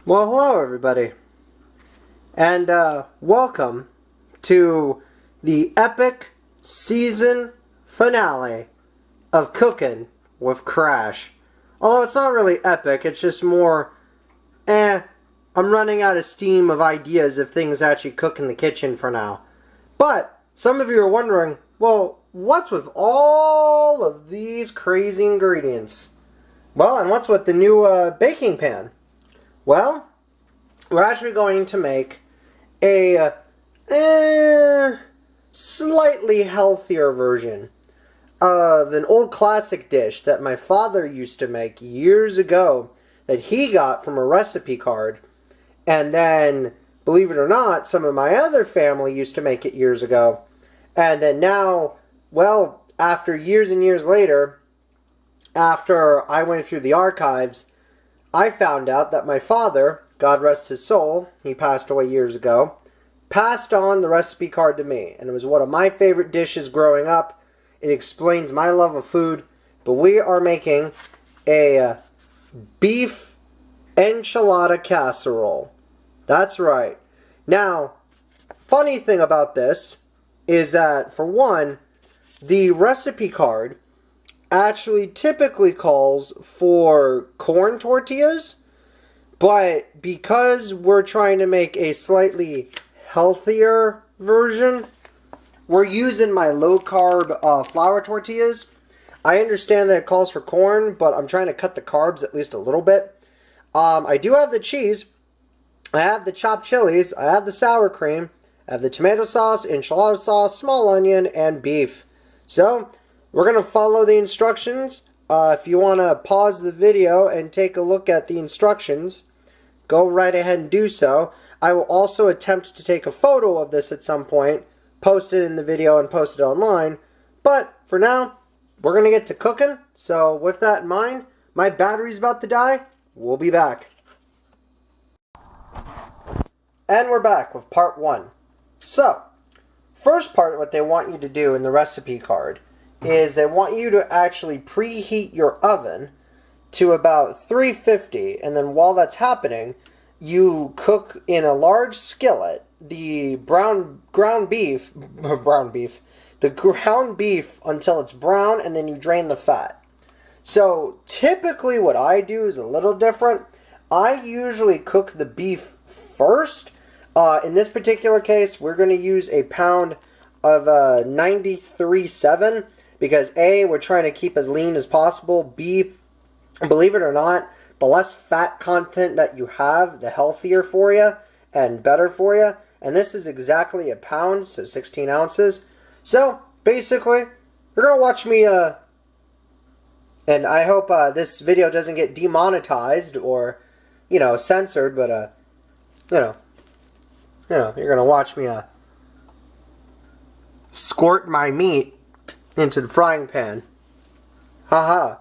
Well, hello everybody, and welcome to the epic season finale of Cooking with Crash. Although it's not really epic, it's just more, I'm running out of steam of ideas of things to actually cook in the kitchen for now. But some of you are wondering, well, what's with all of these crazy ingredients? Well, and what's with the new baking pan? Well, we're actually going to make a slightly healthier version of an old classic dish that my father used to make years ago that he got from a recipe card. And then, believe it or not, some of my other family used to make it years ago. And then now, well, after years and years later, after I went through the archives, I found out that my father, God rest his soul, he passed away years ago, passed on the recipe card to me. And it was one of my favorite dishes growing up. It explains my love of food. But we are making a beef enchilada casserole. That's right. Now, funny thing about this is that, for one, the recipe card actually typically calls for corn tortillas, but because we're trying to make a slightly healthier version, we're using my low-carb flour tortillas. I understand that it calls for corn, but I'm trying to cut the carbs at least a little bit. I do have the cheese, I have the chopped chilies, I have the sour cream, I have the tomato sauce, enchilada sauce, small onion, and beef. So, we're going to follow the instructions. If you want to pause the video and take a look at the instructions, go right ahead and do so. I will also attempt to take a photo of this at some point, post it in the video and post it online. But for now, we're going to get to cooking. So with that in mind, my battery's about to die. We'll be back. And we're back with part 1. So, first part, what they want you to do in the recipe card is they want you to actually preheat your oven to about 350, and then while that's happening, you cook in a large skillet the ground beef until it's brown, and then you drain the fat. So typically what I do is a little different. I usually cook the beef first. In this particular case, we're going to use a pound of 93.7 because A, we're trying to keep as lean as possible. B, believe it or not, the less fat content that you have, the healthier for you and better for you. And this is exactly a pound, so 16 ounces. So, basically, you're going to watch me, and I hope this video doesn't get demonetized or, censored, but, you're going to watch me squirt my meat into the frying pan. Haha.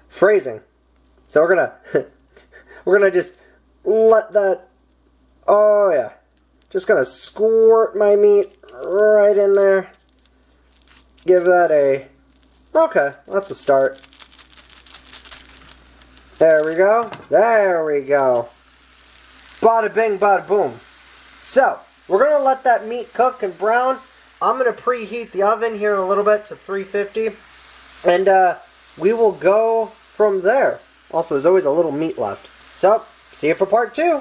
Phrasing. So we're gonna just let that, oh yeah, just gonna squirt my meat right in there. Give that okay, that's a start. There we go. There we go. Bada bing, bada boom. So, we're gonna let that meat cook and brown. I'm going to preheat the oven here in a little bit to 350, and we will go from there. Also, there's always a little meat left. So, see you for part 2.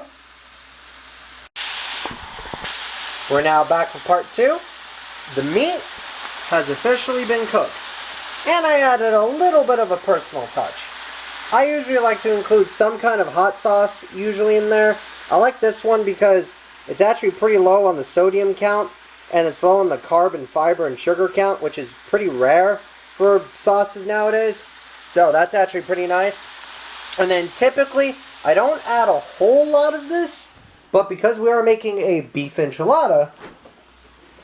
We're now back for part 2. The meat has officially been cooked, and I added a little bit of a personal touch. I usually like to include some kind of hot sauce usually in there. I like this one because it's actually pretty low on the sodium count, and it's low on the carb and fiber and sugar count, which is pretty rare for sauces nowadays. So that's actually pretty nice. And then typically, I don't add a whole lot of this, but because we are making a beef enchilada,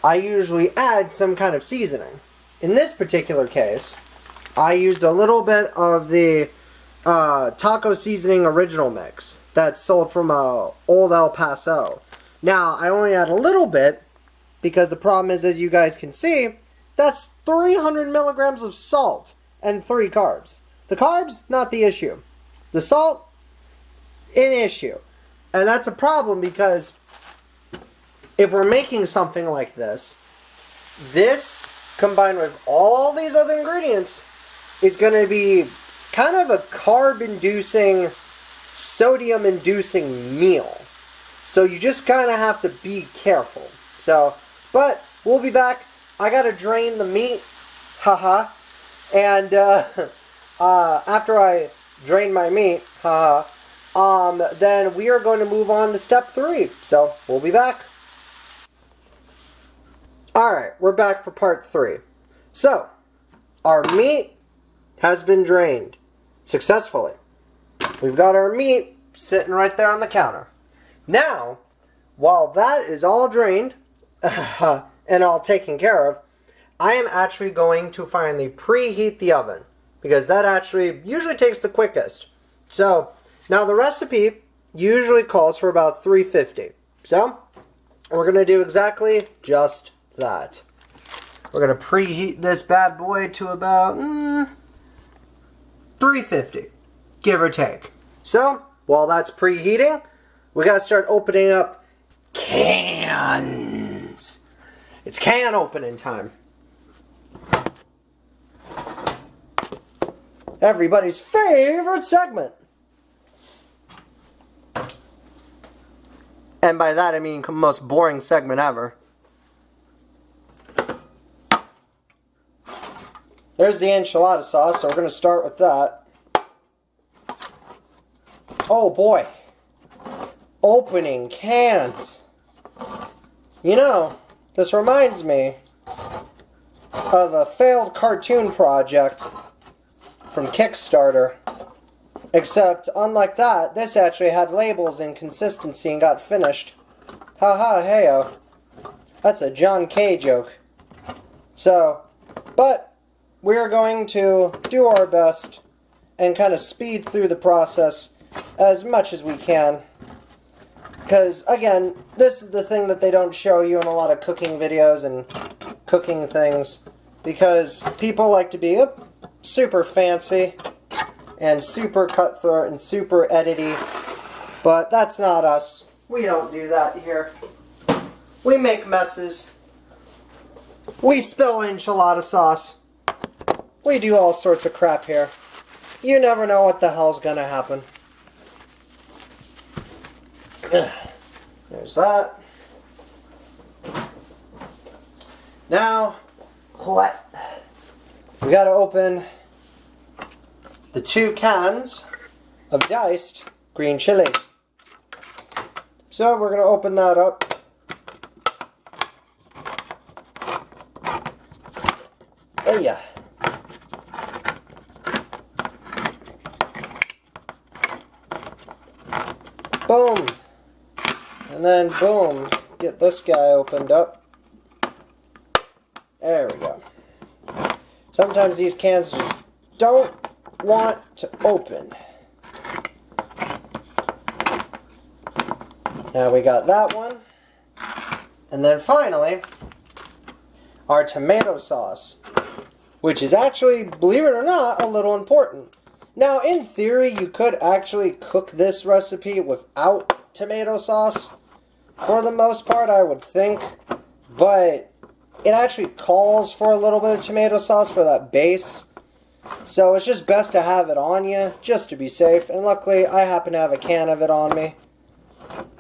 I usually add some kind of seasoning. In this particular case, I used a little bit of the taco seasoning original mix that's sold from Old El Paso. Now, I only add a little bit, because the problem is, as you guys can see, that's 300 milligrams of salt and 3 carbs. The carbs, not the issue. The salt, an issue. And that's a problem because if we're making something like this combined with all these other ingredients is going to be kind of a carb-inducing, sodium-inducing meal. So you just kind of have to be careful. So, but we'll be back. I got to drain the meat. Haha. And after I drain my meat, then we are going to move on to step 3. So, we'll be back. Alright, we're back for part 3. So, our meat has been drained successfully. We've got our meat sitting right there on the counter. Now, while that is all drained and all taken care of, I am actually going to finally preheat the oven because that actually usually takes the quickest. So, now the recipe usually calls for about 350. So, we're going to do exactly just that. We're going to preheat this bad boy to about 350, give or take. So, while that's preheating, we got to start opening up cans. It's can opening time. Everybody's favorite segment. And by that I mean most boring segment ever. There's the enchilada sauce, so we're going to start with that. Oh boy. Opening cans. You know, this reminds me of a failed cartoon project from Kickstarter. Except, unlike that, this actually had labels and consistency and got finished. Haha, heyo. That's a John K. joke. So, but we're going to do our best and kind of speed through the process as much as we can. Because, again, this is the thing that they don't show you in a lot of cooking videos and cooking things. Because people like to be super fancy and super cutthroat and super edity. But that's not us. We don't do that here. We make messes. We spill enchilada sauce. We do all sorts of crap here. You never know what the hell's gonna happen. There's that. Now, what? We gotta open the 2 cans of diced green chilies. So we're gonna open that up. Oh yeah. Boom. And then boom, get this guy opened up. There we go. Sometimes these cans just don't want to open. Now we got that one. And then finally, our tomato sauce, which is actually, believe it or not, a little important. Now, in theory, you could actually cook this recipe without tomato sauce. For the most part, I would think. But it actually calls for a little bit of tomato sauce for that base. So it's just best to have it on you, just to be safe. And luckily, I happen to have a can of it on me.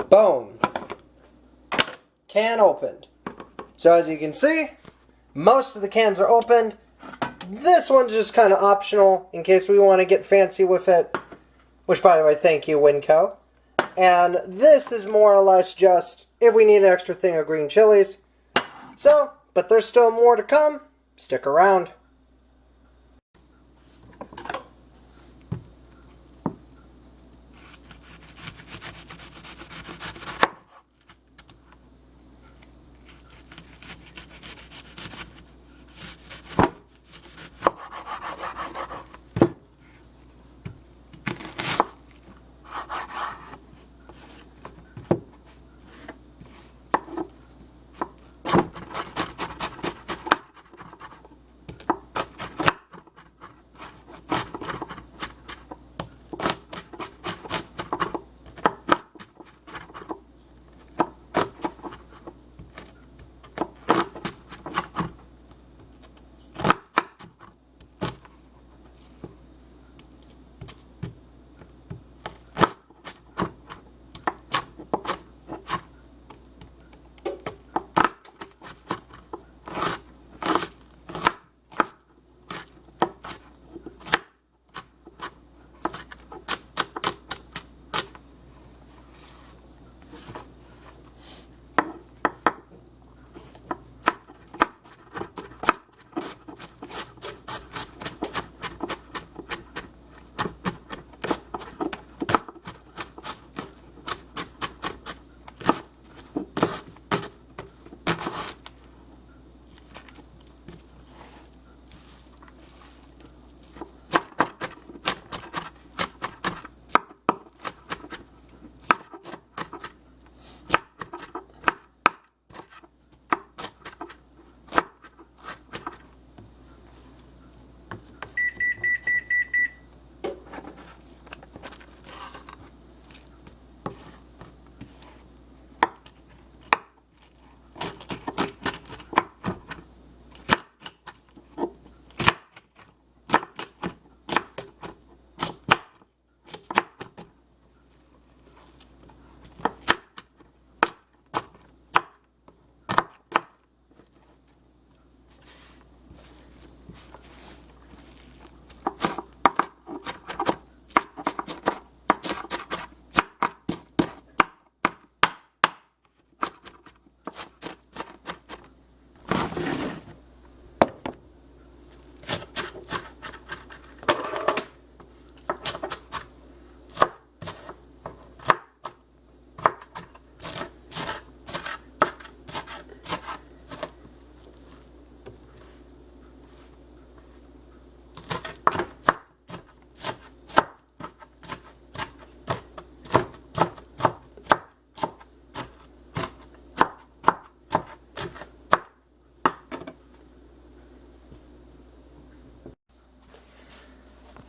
Boom. Can opened. So as you can see, most of the cans are opened. This one's just kind of optional in case we want to get fancy with it. Which, by the way, thank you, Winco. And this is more or less just if we need an extra thing of green chilies. So, but there's still more to come. Stick around.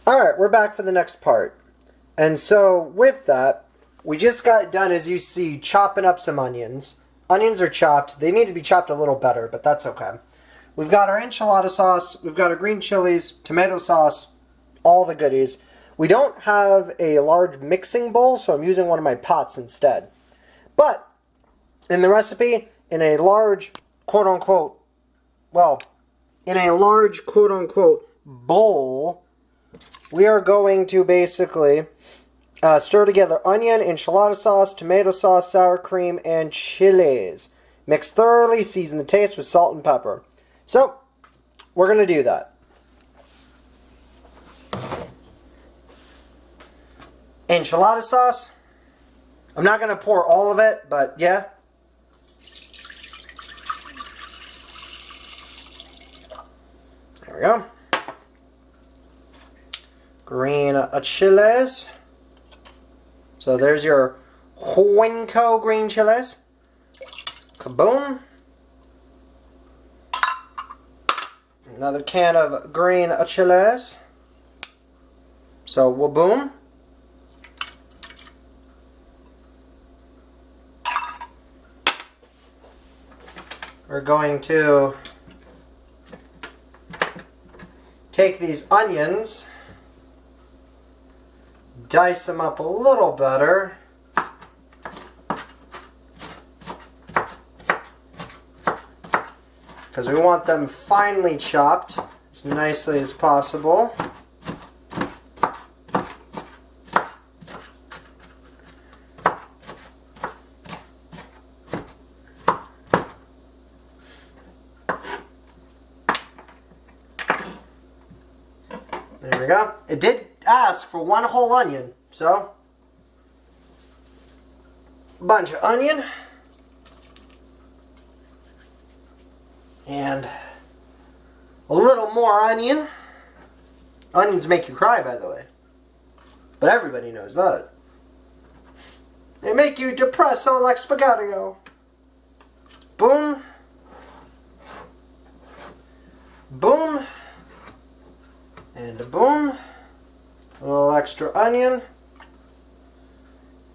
Alright, we're back for the next part. And so, with that, we just got done, as you see, chopping up some onions. Onions are chopped. They need to be chopped a little better, but that's okay. We've got our enchilada sauce, we've got our green chilies, tomato sauce, all the goodies. We don't have a large mixing bowl, so I'm using one of my pots instead. But, in the recipe, in a large, quote-unquote, bowl, we are going to basically stir together onion, enchilada sauce, tomato sauce, sour cream, and chilies. Mix thoroughly, season the taste with salt and pepper. So, we're going to do that. Enchilada sauce. I'm not going to pour all of it, but yeah. There we go. Green chilies. So there's your Winco green chilies. Kaboom. Another can of green chilies. So waboom. We're going to take these onions, dice them up a little better, because we want them finely chopped as nicely as possible. There we go. It did ask for one whole onion, so a bunch of onion and a little more onion. Onions make you cry, by the way, but everybody knows that. They make you depresso like spaghetti-o. Boom. Boom. And a boom. A little extra onion.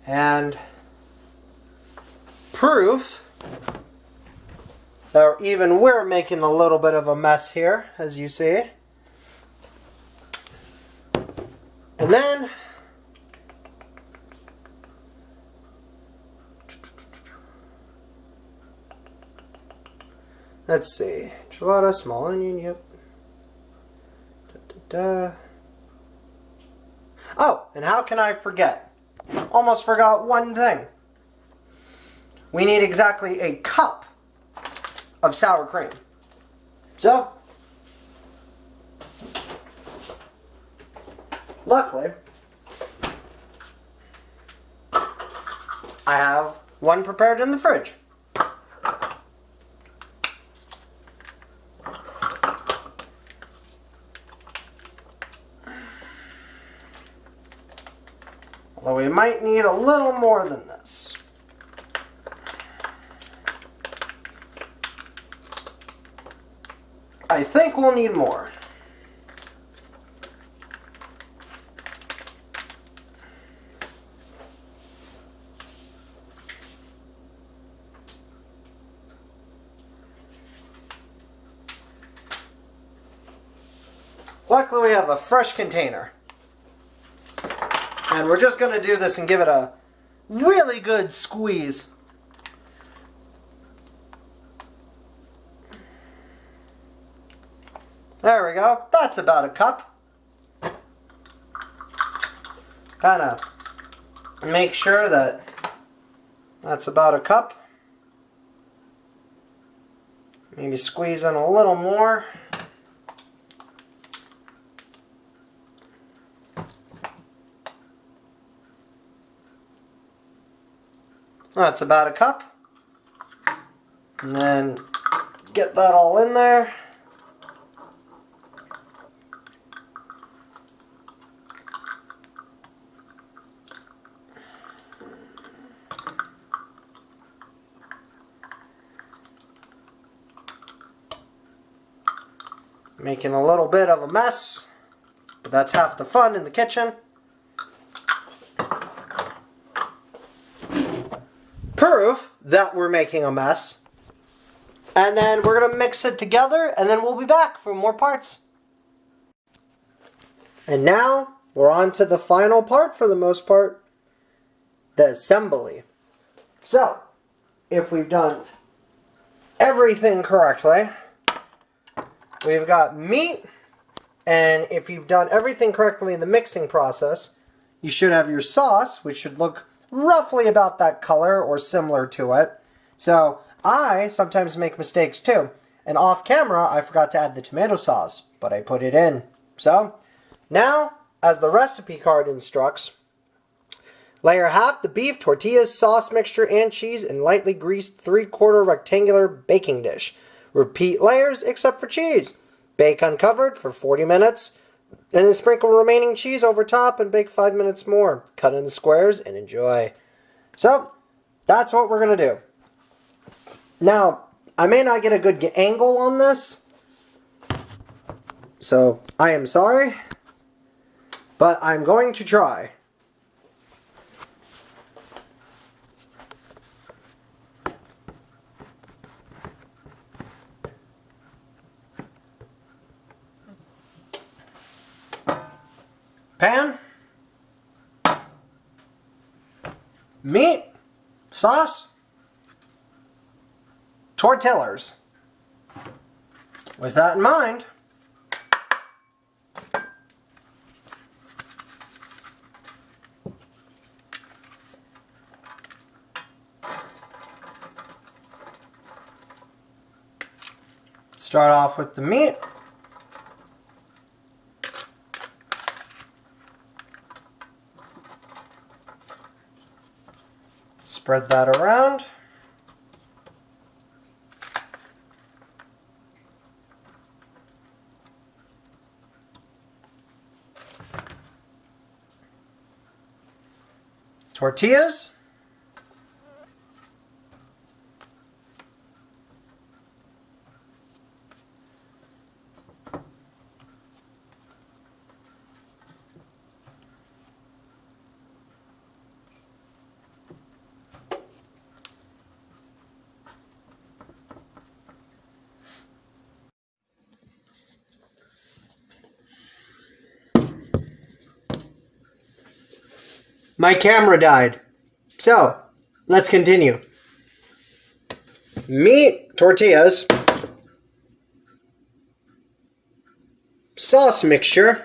And proof that even we're making a little bit of a mess here, as you see. And then let's see. Enchilada, small onion, yep. Oh, and how can I forget? Almost forgot one thing. We need exactly a cup of sour cream. So, luckily, I have one prepared in the fridge. Although we might need a little more than this. I think we'll need more. Luckily we have a fresh container. And we're just going to do this and give it a really good squeeze. There we go. That's about a cup. Kind of make sure that that's about a cup. Maybe squeeze in a little more. That's about a cup. And then get that all in there. Making a little bit of a mess, But that's half the fun in the kitchen. Proof that we're making a mess. And then we're going to mix it together, and then we'll be back for more parts. And now, we're on to the final part for the most part. The assembly. So, if we've done everything correctly, we've got meat, and if you've done everything correctly in the mixing process, you should have your sauce, which should look roughly about that color or similar to it. So, I sometimes make mistakes too. And off camera, I forgot to add the tomato sauce, but I put it in. So, now, as the recipe card instructs, layer half the beef, tortillas, sauce mixture, and cheese in lightly greased 3/4 rectangular baking dish. Repeat layers except for cheese. Bake uncovered for 40 minutes. And then sprinkle remaining cheese over top and bake 5 minutes more. Cut into squares and enjoy. So, that's what we're going to do. Now, I may not get a good angle on this, so I am sorry, but I'm going to try. Pan, meat, sauce, tortillas. With that in mind, start off with the meat. Spread that around. Tortillas. My camera died. So, let's continue. Meat, tortillas, sauce mixture,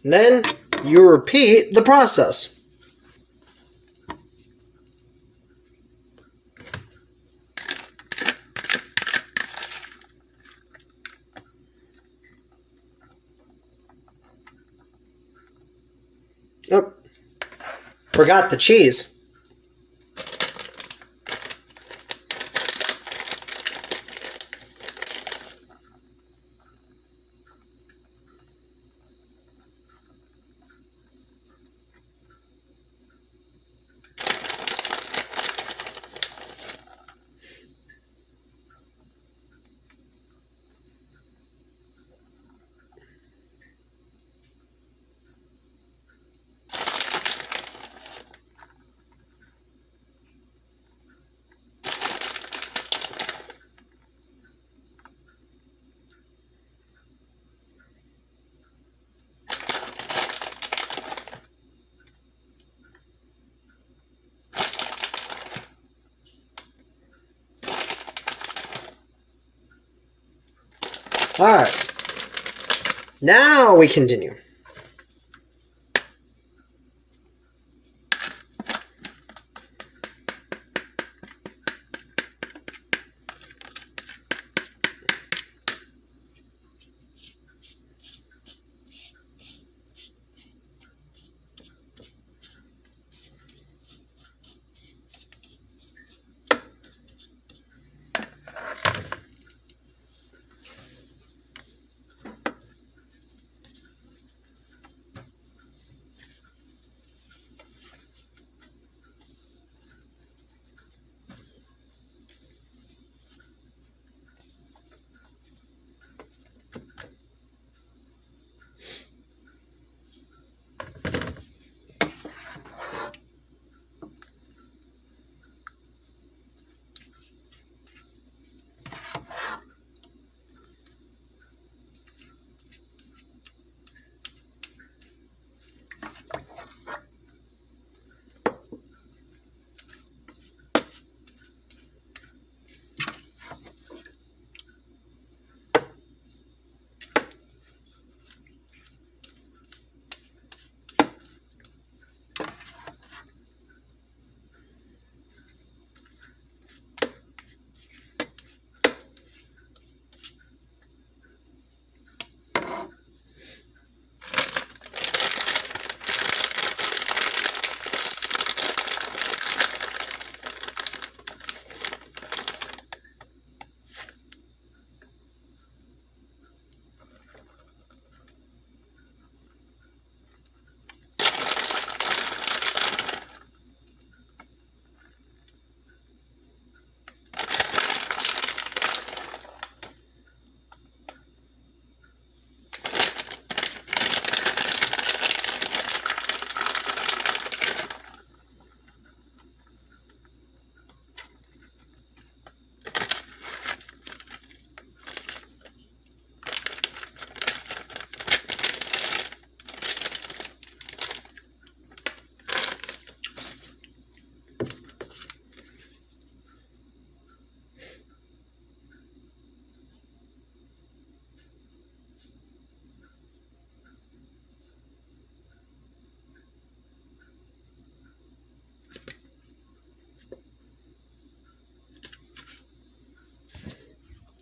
and then you repeat the process. Oh, forgot the cheese. Alright, Now we continue.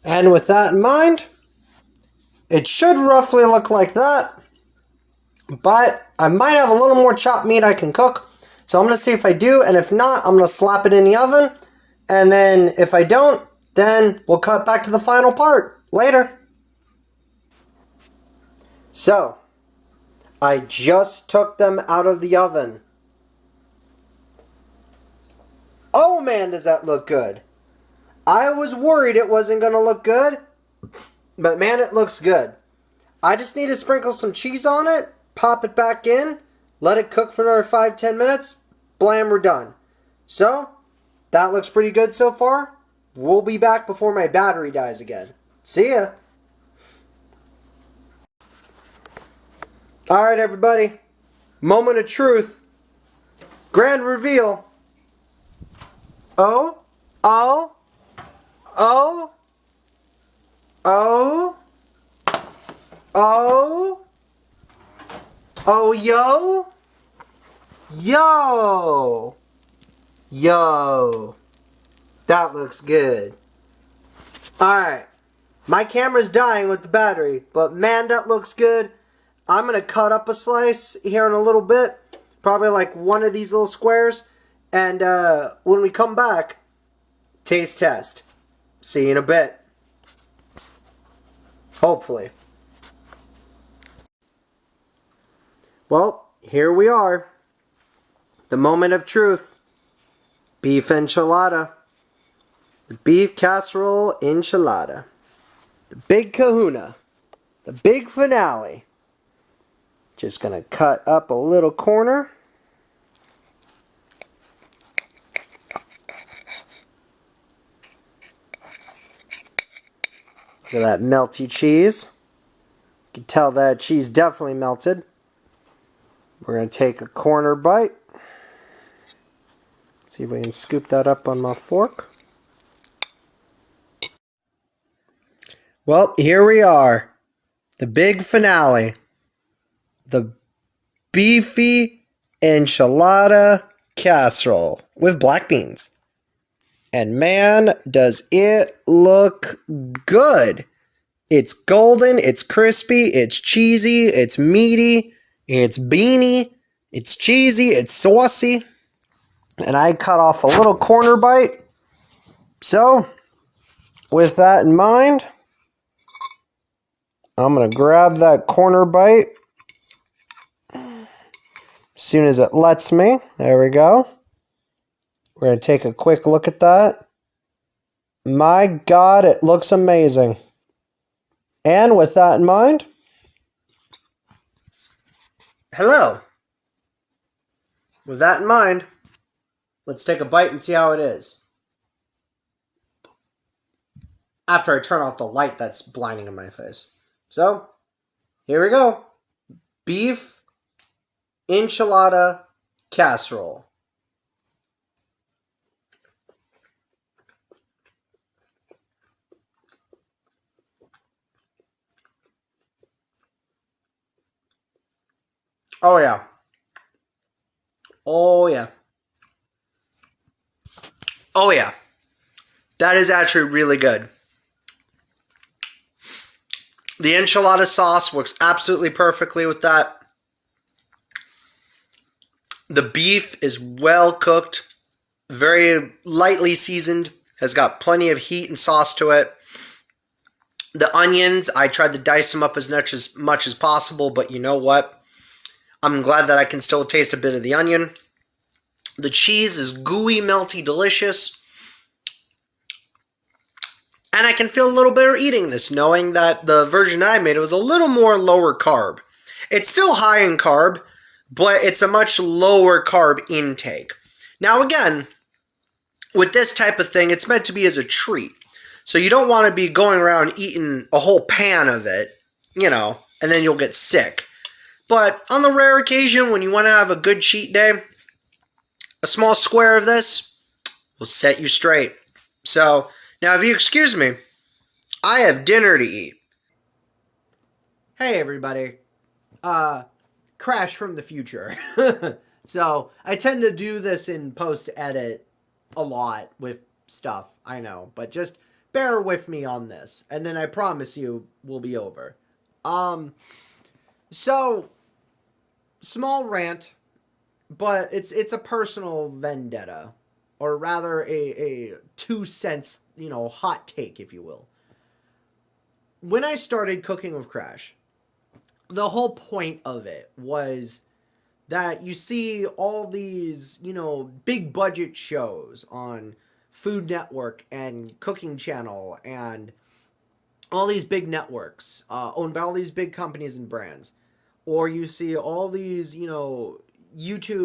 And with that in mind, it should roughly look like that. But I might have a little more chopped meat I can cook. So I'm going to see if I do. And if not, I'm going to slap it in the oven. And then if I don't, then we'll cut back to the final part later. So, I just took them out of the oven. Oh man, does that look good. I was worried it wasn't going to look good, but man, it looks good. I just need to sprinkle some cheese on it, pop it back in, let it cook for another 5-10 minutes, blam, we're done. So, that looks pretty good so far. We'll be back before my battery dies again. See ya. Alright everybody, moment of truth, grand reveal. Oh, oh, oh, oh, oh, oh, yo, yo, yo, that looks good. Alright, my camera's dying with the battery, but man, that looks good. I'm going to cut up a slice here in a little bit, probably like one of these little squares, and when we come back, taste test. See you in a bit. Hopefully. Well, here we are. The moment of truth. Beef enchilada. The beef casserole enchilada. The big kahuna. The big finale. Just gonna cut up a little corner. Look at that melty cheese. You can tell that cheese definitely melted. We're gonna take a corner bite. See if we can scoop that up on my fork. Well, here we are. The big finale. The beefy enchilada casserole with black beans. And man, does it look good. It's golden, it's crispy, it's cheesy, it's meaty, it's beany, it's cheesy, it's saucy. And I cut off a little corner bite. So, with that in mind, I'm going to grab that corner bite as soon as it lets me. There we go. We're going to take a quick look at that. My God, it looks amazing. And with that in mind, hello. With that in mind, let's take a bite and see how it is. After I turn off the light that's blinding in my face. So, here we go. Beef enchilada casserole. Oh yeah. Oh yeah. Oh yeah. That is actually really good. The enchilada sauce works absolutely perfectly with that. The beef is well cooked, very lightly seasoned, has got plenty of heat and sauce to it. The onions, I tried to dice them up as much as possible, but you know what? I'm glad that I can still taste a bit of the onion. The cheese is gooey, melty, delicious. And I can feel a little better eating this, knowing that the version I made, it was a little more lower carb. It's still high in carb, but it's a much lower carb intake. Now again, with this type of thing, it's meant to be as a treat. So you don't want to be going around eating a whole pan of it, and then you'll get sick. But on the rare occasion when you want to have a good cheat day, a small square of this will set you straight. So, now if you excuse me, I have dinner to eat. Hey everybody. Crash from the future. So, I tend to do this in post-edit a lot with stuff, I know. But just bear with me on this. And then I promise you, we'll be over. So, small rant, but it's a personal vendetta. Or rather, a 2 cents, hot take, if you will. When I started cooking with Crash, the whole point of it was that you see all these, big budget shows on Food Network and Cooking Channel and all these big networks owned by all these big companies and brands. Or you see all these, YouTube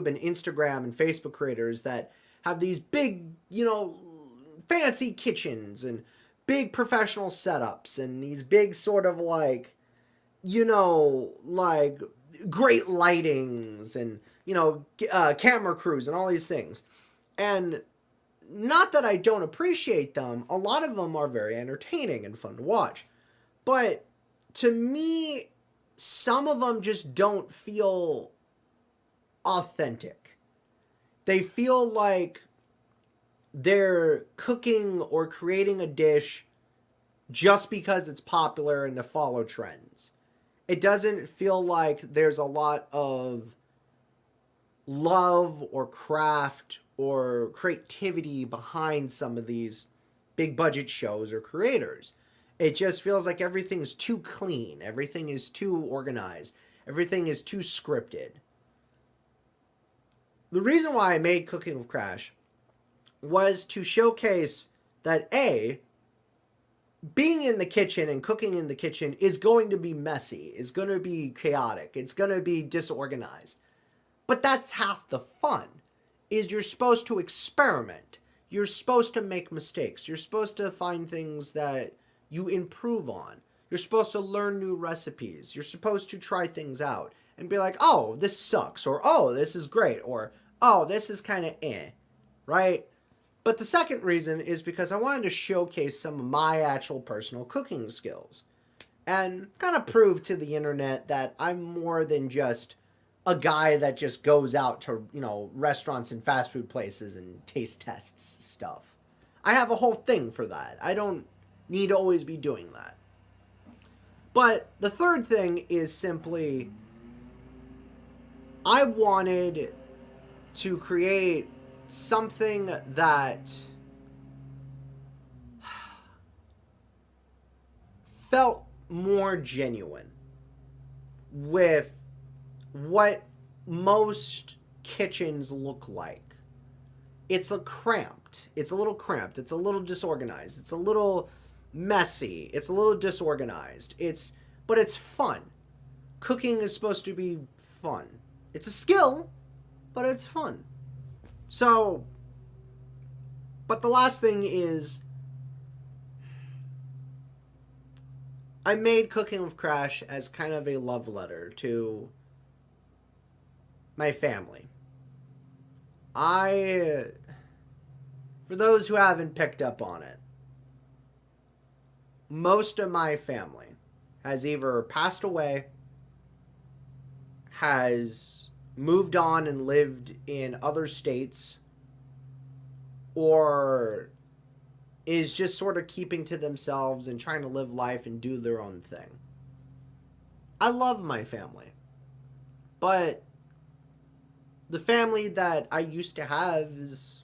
and Instagram and Facebook creators that have these big, fancy kitchens and big professional setups and these big sort of like great lightings and, camera crews and all these things. And not that I don't appreciate them, a lot of them are very entertaining and fun to watch. But to me, some of them just don't feel authentic. They feel like they're cooking or creating a dish just because it's popular and to follow trends. It doesn't feel like there's a lot of love or craft or creativity behind some of these big budget shows or creators. It just feels like everything's too clean. Everything is too organized. Everything is too scripted. The reason why I made Cooking with Crash was to showcase that A, being in the kitchen and cooking in the kitchen is going to be messy. It's going to be chaotic. It's going to be disorganized. But that's half the fun, is you're supposed to experiment. You're supposed to make mistakes. You're supposed to find things that you improve on. You're supposed to learn new recipes. You're supposed to try things out and be like, oh, this sucks, or oh, this is great, or oh, this is kind of right? But the second reason is because I wanted to showcase some of my actual personal cooking skills. and kind of prove to the internet that I'm more than just a guy that just goes out to, restaurants and fast food places and taste tests stuff. I have a whole thing for that. I don't need to always be doing that. But the third thing is simply, I wanted to create something that felt more genuine with what most kitchens look like. It's a little cramped, it's a little disorganized, it's a little messy, it's a little disorganized. But it's fun. Cooking is supposed to be fun. It's a skill, but it's fun. So, but the last thing is, I made Cooking with Crash as kind of a love letter to my family. For those who haven't picked up on it, most of my family has either passed away, has moved on and lived in other states, or is just sort of keeping to themselves and trying to live life and do their own thing. I love my family, but the family that I used to have is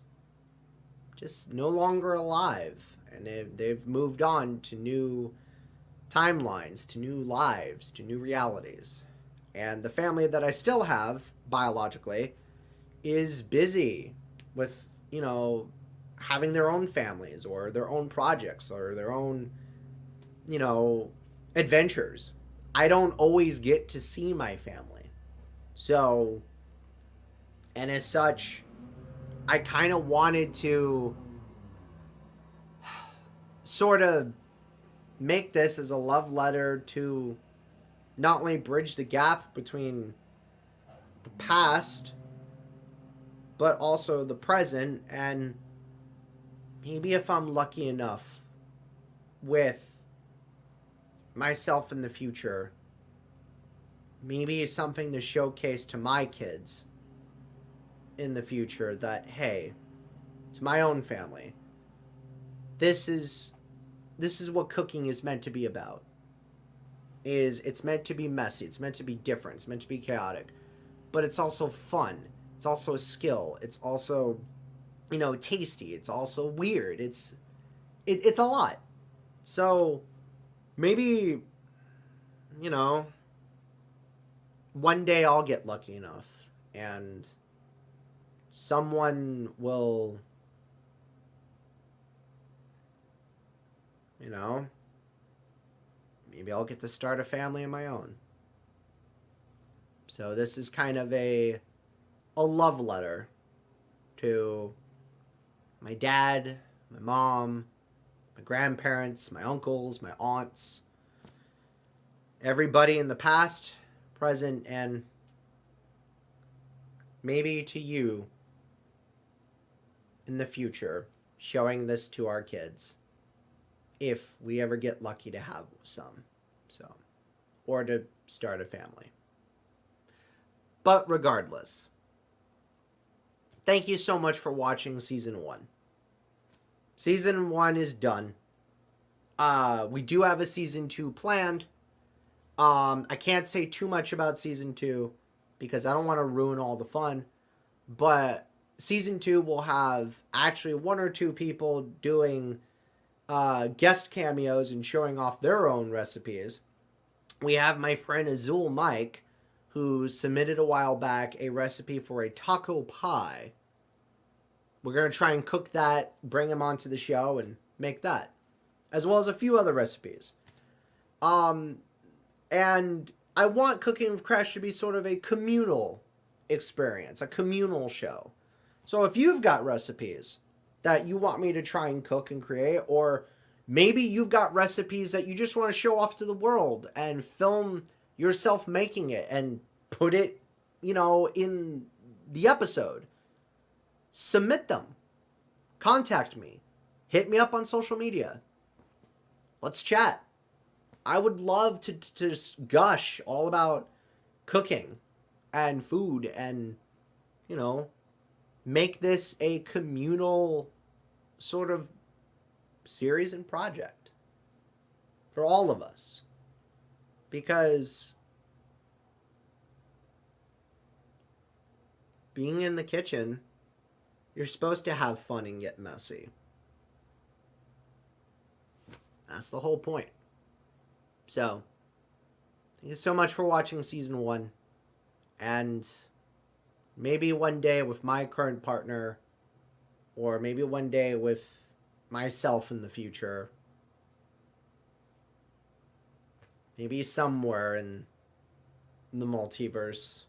just no longer alive, and they've moved on to new timelines, to new lives, to new realities. And the family that I still have, biologically, is busy with, having their own families or their own projects or their own, adventures. I don't always get to see my family. So, and as such, I kind of wanted to sort of make this as a love letter to not only bridge the gap between the past, but also the present, and maybe if I'm lucky enough with myself in the future, maybe it's something to showcase to my kids in the future that, hey, to my own family, this is what cooking is meant to be about. It's meant to be messy, it's meant to be different, it's meant to be chaotic, but it's also fun. It's also a skill. It's also, tasty. It's also weird. It's a lot. So maybe, one day I'll get lucky enough and someone will, maybe I'll get to start a family of my own. So this is kind of a love letter to my dad, my mom, my grandparents, my uncles, my aunts, everybody in the past, present, and maybe to you in the future, showing this to our kids, if we ever get lucky to have some, or to start a family. But regardless, thank you so much for watching Season 1. Season 1 is done. We do have a Season 2 planned. I can't say too much about Season 2 because I don't want to ruin all the fun. But Season 2 will have actually one or two people doing guest cameos and showing off their own recipes. We have my friend Azul Mike, who submitted a while back a recipe for a taco pie. We're going to try and cook that, bring him onto the show, and make that. As well as a few other recipes. And I want Cooking with Crash to be sort of a communal experience, a communal show. So if you've got recipes that you want me to try and cook and create, or maybe you've got recipes that you just want to show off to the world and film yourself making it and put it, in the episode, submit them. Contact me. Hit me up on social media. Let's chat. I would love to just gush all about cooking and food and, you know, make this a communal sort of series and project for all of us. Because being in the kitchen, you're supposed to have fun and get messy. That's the whole point. So, thank you so much for watching season 1. And maybe one day with my current partner, or maybe one day with myself in the future, maybe somewhere in the multiverse,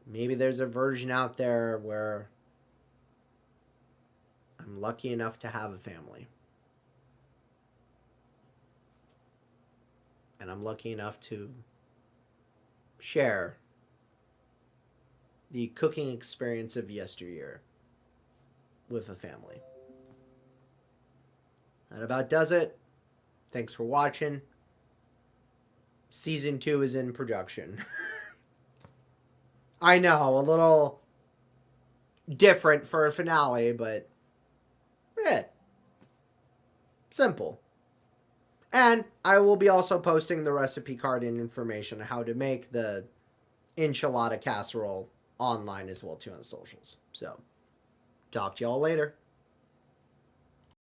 maybe there's a version out there where I'm lucky enough to have a family. And I'm lucky enough to share the cooking experience of yesteryear with a family. That about does it. Thanks for watching. Season 2 is in production. I know, a little different for a finale, but simple. And I will be also posting the recipe card and information on how to make the enchilada casserole online as well too on the socials. So, talk to y'all later.